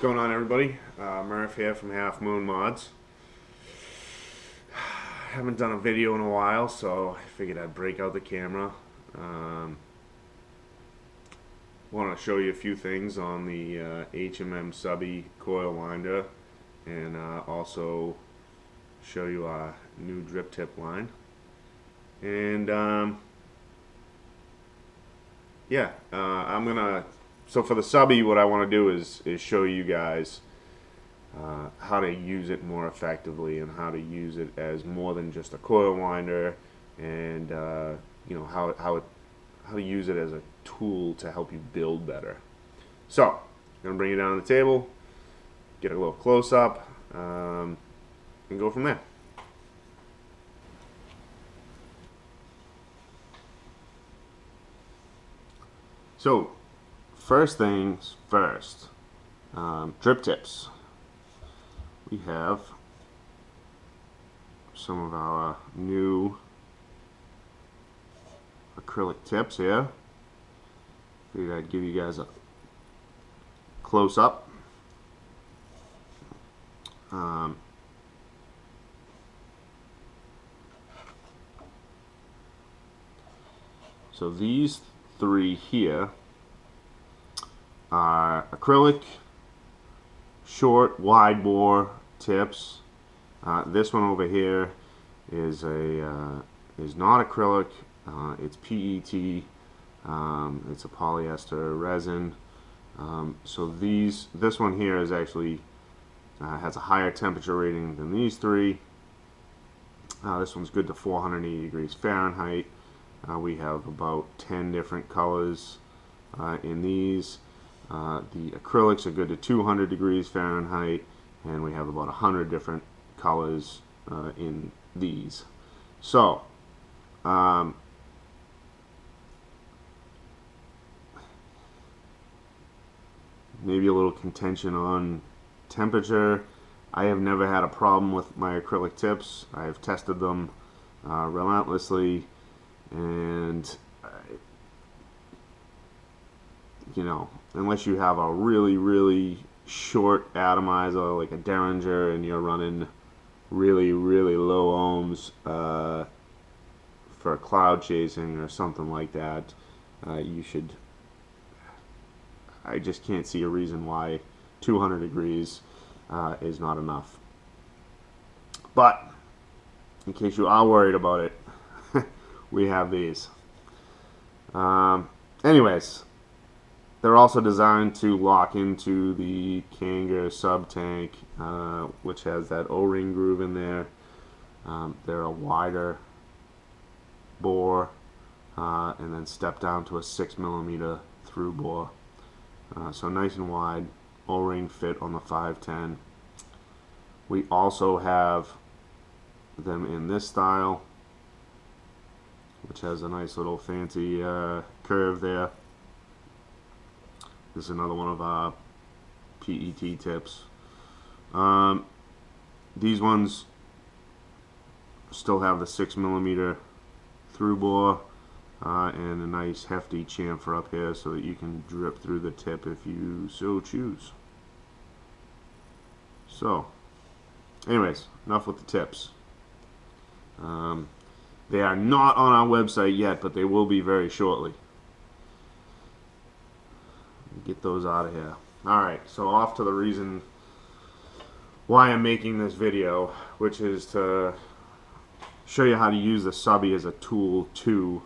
going on, everybody? Murph here from Half Moon Mods. Haven't done a video in a while, so I figured I'd break out the camera. Want to show you a few things on the H&M Subby coil winder, and also show you our new drip tip line. And I'm gonna. So for the Subby, what I want to do is show you guys how to use it more effectively and how to use it as more than just a coil winder, and you know how to use it as a tool to help you build better. So I'm gonna bring it down to the table, get a little close up, and go from there. So first things first, drip tips. We have some of our new acrylic tips here. Figured I'd give you guys a close up. So these three here are acrylic short wide bore tips. This one over here is not acrylic. It's PET. It's a polyester resin. So this one here is actually has a higher temperature rating than these three. This one's good to 480 degrees Fahrenheit. We have about 10 different colors in these. The acrylics are good to 200 degrees Fahrenheit, and we have about 100 different colors in these. So maybe a little contention on temperature. I have never had a problem with my acrylic tips. I've tested them relentlessly, and you know, unless you have a really short atomizer like a Derringer and you're running really low ohms for cloud chasing or something like that, you should. I just can't see a reason why 200 degrees is not enough. But in case you are worried about it, we have these. Anyways, they're also designed to lock into the Kanger sub tank, which has that O-ring groove in there. They're a wider bore, and then step down to a 6mm through bore. So nice and wide, O-ring fit on the 510. We also have them in this style, which has a nice little fancy curve there. This is another one of our PET tips. These ones still have the 6mm through bore and a nice hefty chamfer up here so that you can drip through the tip if you so choose. So anyways, enough with the tips. They are not on our website yet, but they will be very shortly. Get those out of here. Alright, so off to the reason why I'm making this video, which is to show you how to use the Subby as a tool to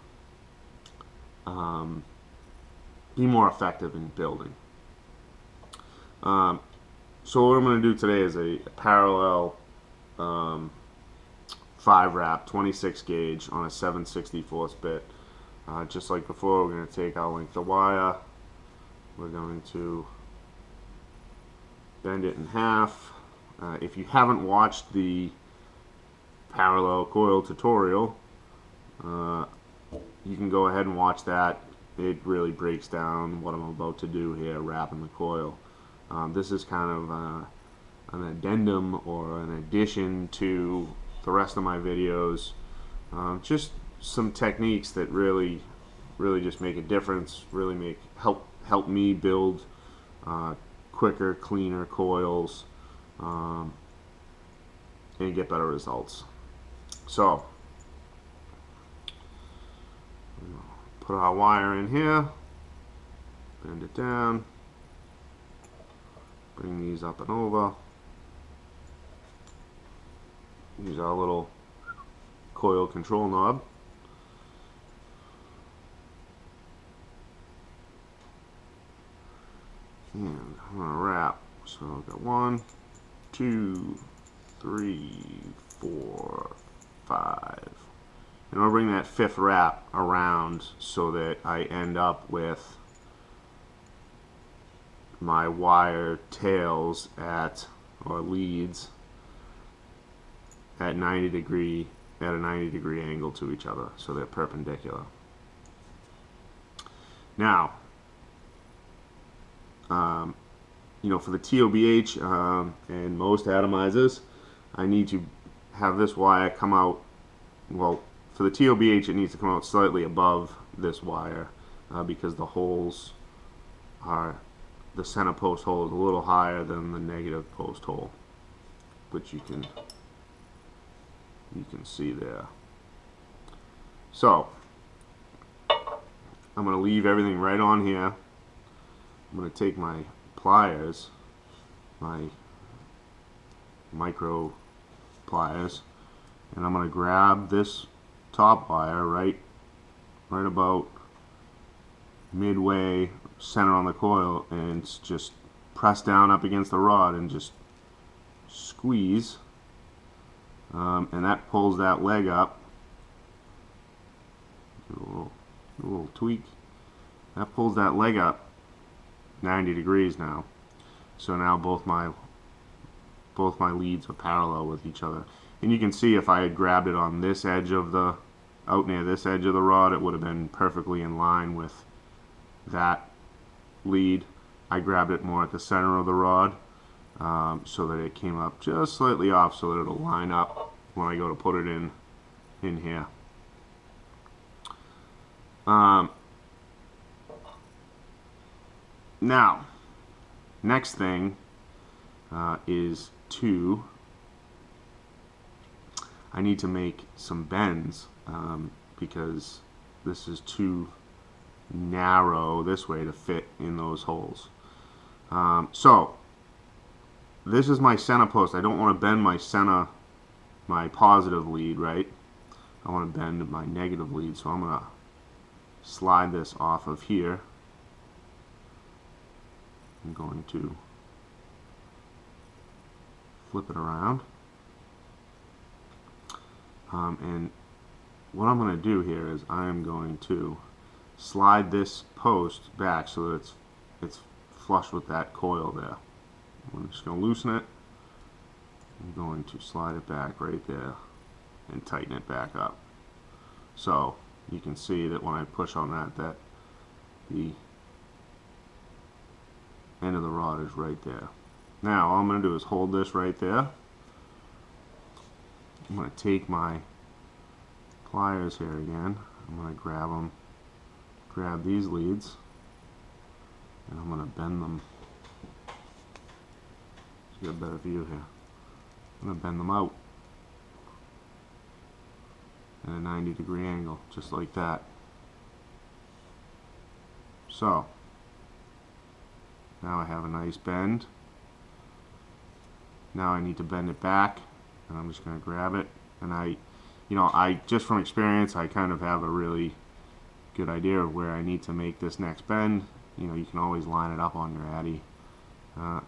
be more effective in building. So what I'm going to do today is a parallel 5-wrap 26 gauge on a 7/64 bit. Just like before, we're going to take our length of wire. We're going to bend it in half. If you haven't watched the parallel coil tutorial, you can go ahead and watch that. It really breaks down what I'm about to do here, wrapping the coil. This is kind of an addendum or an addition to the rest of my videos. Just some techniques that really just make a difference, really help me build quicker, cleaner coils, and get better results. So put our wire in here, bend it down, bring these up and over, use our little coil control knob, and I'm going to wrap. So I've got 1, 2, 3, 4, 5. And I'll bring that 5th wrap around so that I end up with my wire tails or leads at a 90 degree angle to each other, so they're perpendicular. Now, for the TOBH and most atomizers, I need to have this wire come out, well, for the TOBH it needs to come out slightly above this wire because the holes the center post hole is a little higher than the negative post hole, which you can see there. So I'm going to leave everything right on here. I'm going to take my pliers, my micro pliers, and I'm going to grab this top wire right about midway center on the coil and just press down up against the rod and just squeeze, and that pulls that leg up. Do a little tweak. That pulls that leg up 90 degrees now. So now both my leads are parallel with each other. And you can see if I had grabbed it on this edge of out near this edge of the rod, it would have been perfectly in line with that lead. I grabbed it more at the center of the rod so that it came up just slightly off so that it'll line up when I go to put it in here. Now, next thing is I need to make some bends because this is too narrow this way to fit in those holes. So this is my center post. I don't want to bend my positive lead, right? I want to bend my negative lead, so I'm going to slide this off of here. I'm going to flip it around. And what I'm going to do here is I am going to slide this post back so that it's flush with that coil there. I'm just going to loosen it. I'm going to slide it back right there and tighten it back up. So you can see that when I push on that the end of the rod is right there. Now all I'm going to do is hold this right there. I'm going to take my pliers here again. I'm going to grab these leads, and I'm going to bend them. Let's get a better view here. I'm going to bend them out at a 90-degree angle, just like that. So now I have a nice bend. Now I need to bend it back, and I'm just going to grab it. And I just from experience, I kind of have a really good idea of where I need to make this next bend. You can always line it up on your Addy.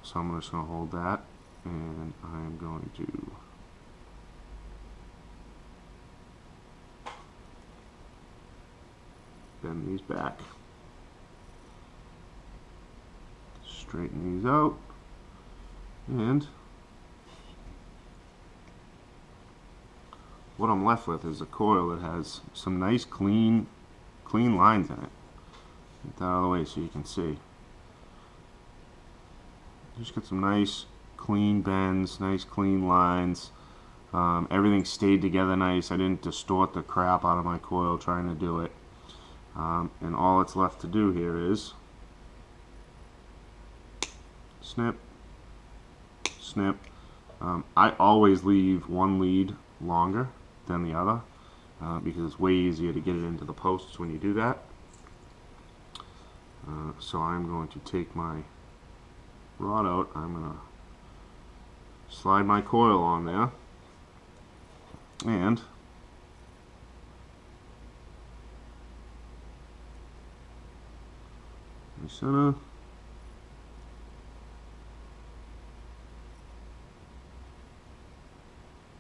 So I'm just going to hold that, and I'm going to bend these back, straighten these out, and what I'm left with is a coil that has some nice clean lines in it. Get that out of the way so you can see. Just get some nice clean bends, nice clean lines. Everything stayed together nice. I didn't distort the crap out of my coil trying to do it. And all it's left to do here is snip, snip. I always leave one lead longer than the other because it's way easier to get it into the posts when you do that. So I'm going to take my rod out. I'm going to slide my coil on there, and center.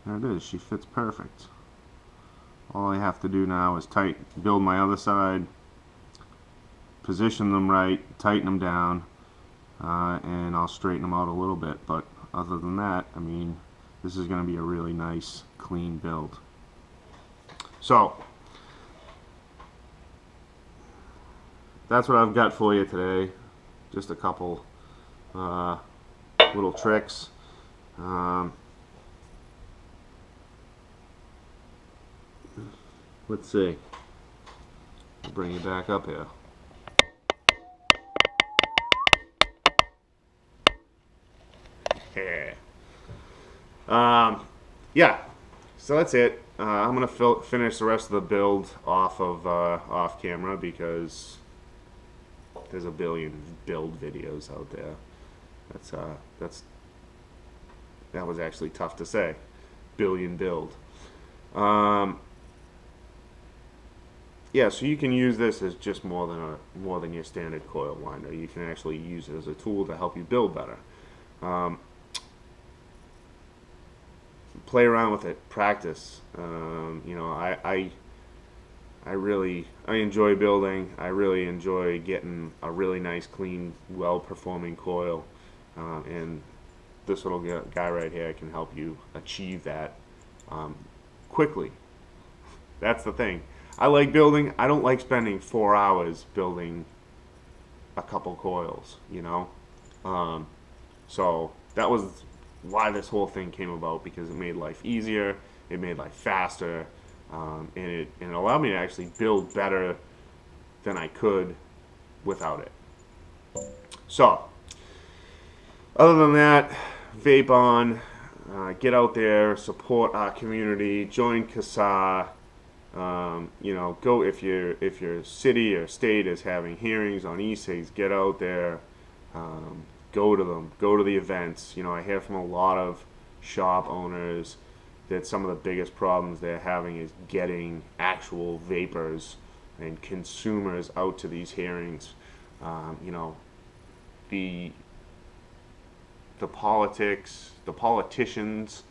There it is. She fits perfect. All I have to do now is build my other side, position them right, tighten them down, and I'll straighten them out a little bit. But other than that, I mean, this is going to be a really nice, clean build. So that's what I've got for you today. Just a couple little tricks. Let's see. I'll bring you back up here. Yeah. So that's it. I'm gonna finish the rest of the build off camera because there's a billion build videos out there. That was actually tough to say. Billion build. Yeah, so you can use this as just more than your standard coil winder. You can actually use it as a tool to help you build better. Play around with it, practice. You know, I enjoy building. I really enjoy getting a really nice, clean, well-performing coil, and this little guy right here can help you achieve that quickly. That's the thing. I like building. I don't like spending 4 hours building a couple coils, you know. So that was why this whole thing came about, because it made life easier, it made life faster, and it allowed me to actually build better than I could without it. So other than that, vape on, get out there, support our community, join CASA. You know, go if your city or state is having hearings on e-cigs, get out there, go to them, go to the events. You know, I hear from a lot of shop owners that some of the biggest problems they're having is getting actual vapors and consumers out to these hearings. You know, the politicians,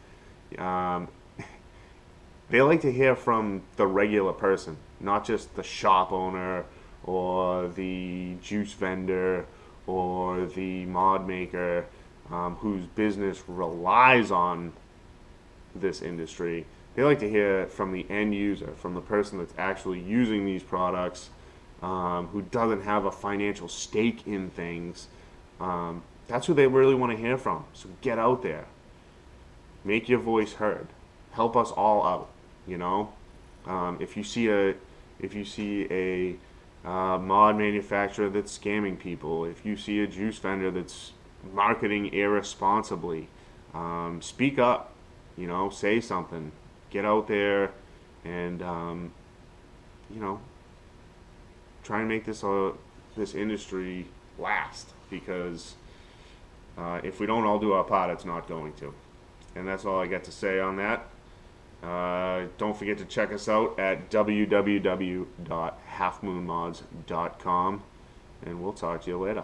they like to hear from the regular person, not just the shop owner or the juice vendor or the mod maker whose business relies on this industry. They like to hear from the end user, from the person that's actually using these products, who doesn't have a financial stake in things. That's who they really want to hear from. So get out there, make your voice heard, help us all out. You know, if you see a mod manufacturer that's scamming people, if you see a juice vendor that's marketing irresponsibly, speak up. You know, say something. Get out there and you know, try and make this industry last, because if we don't all do our part, it's not going to. And that's all I got to say on that. Don't forget to check us out at www.halfmoonmods.com, and we'll talk to you later.